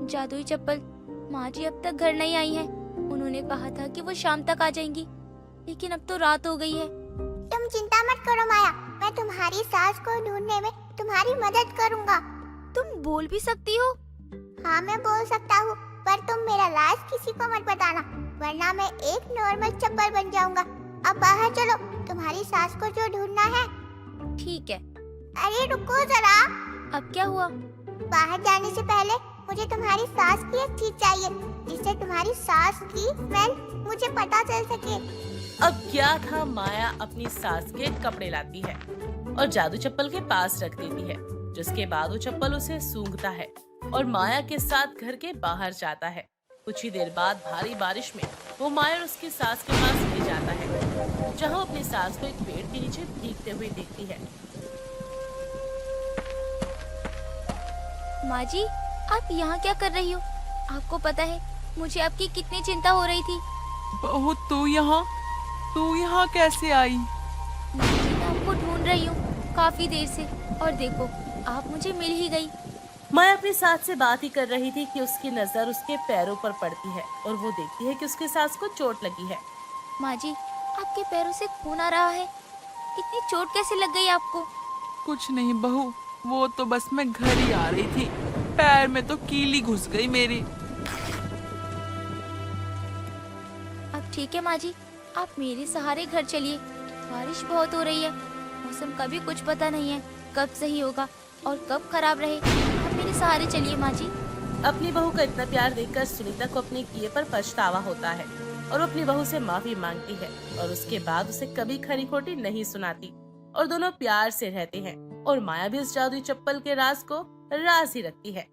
जादुई चप्पल, माँ जी अब तक घर नहीं आई हैं। उन्होंने कहा था कि वो शाम तक आ जाएंगी, लेकिन अब तो रात हो गई है। तुम चिंता मत करो माया, मैं तुम्हारी सास को ढूंढने में तुम्हारी मदद करूंगा। तुम बोल भी सकती हो? हाँ मैं बोल सकता हूँ, पर तुम मेरा राज किसी को मत बताना, वरना मैं एक नॉर्मल चप्पल बन जाऊंगा। अब बाहर चलो, तुम्हारी सास को जो ढूंढना है। ठीक है। अरे रुको जरा, अब क्या हुआ? बाहर जाने से पहले मुझे तुम्हारी सास की एक चीज चाहिए, जिससे तुम्हारी सास की स्मेल मुझे पता चल सके। अब क्या था, माया अपनी सास के कपड़े लाती है और जादू चप्पल के पास रख देती है, जिसके बाद वो चप्पल उसे सूंघता है और माया के साथ घर के बाहर जाता है। कुछ ही देर बाद भारी बारिश में वो माया और उसकी सास के पास ले जाता है, जहाँ वो अपनी सास को एक पेड़ के नीचे भीगते हुए देखती है। माँ जी, आप यहाँ क्या कर रही हो? आपको पता है मुझे आपकी कितनी चिंता हो रही थी। बहू तू यहाँ कैसे आई? माँ जी, मैं आपको ढूंढ रही हूँ काफी देर से, और देखो आप मुझे मिल ही गई। माया अपनी सास से बात ही कर रही थी कि उसकी नजर उसके पैरों पर पड़ती है और वो देखती है कि उसकी सास को चोट लगी है। माँ जी, आपके पैरों से खून आ रहा है, इतनी चोट कैसे लग गई आपको? कुछ नहीं बहू, वो तो बस मैं घर ही आ रही थी, पैर में तो कीली घुस गई मेरी। अब ठीक है माँ जी, आप मेरे सहारे घर चलिए। बारिश बहुत हो रही है, मौसम का भी कुछ पता नहीं है कब सही होगा और कब खराब रहे। आप मेरे सहारे चलिए माँ जी। अपनी बहू का इतना प्यार देखकर सुनीता को अपने किए पर पछतावा होता है और वो अपनी बहू से माफी मांगती है और उसके बाद उसे कभी खरी खोटी नहीं सुनाती और दोनों प्यार से रहते हैं। और माया भी इस जादुई चप्पल के राज को राज ही रखती है।